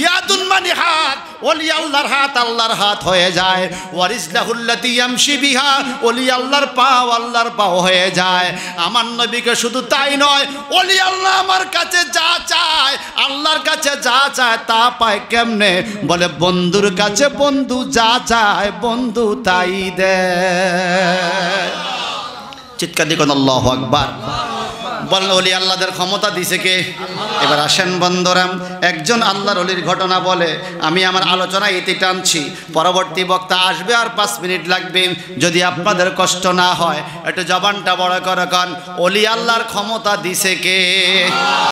Speaker 1: ইয়াদুন মানে হাত, ওলি আল্লাহর হাত আল্লাহর হাত হয়ে যায়। ওয়ারিজলাহুল্লাতী ইয়ামশি বিহা, ওলি আল্লাহর পাও আল্লাহর পাও হয়ে যায়। আমার নবীকে শুধু তাই নয়, ওলি আল্লাহ আমার কাছে যা চায়, আল্লাহর কাছে যা চায় তা পায়। কেমনে? বলে বন্ধুর কাছে বন্ধু যা চায় বন্ধু তাই দেয়। চিৎকার দিবেন আল্লাহু আকবার। বলেন ওলি আল্লাহদের ক্ষমতা দিছে কে? এবার আসেন বন্ধুরা, একজন আল্লাহর ওলির ঘটনা বলে আমি আমার আলোচনা ইতি টানছি। পরবর্তী বক্তা আসবে আর 5 মিনিট লাগবে। যদি আপনাদের কষ্ট না হয় একটু জবানটা বড় করে কন, ওলি আল্লাহর ক্ষমতা দিছে কে?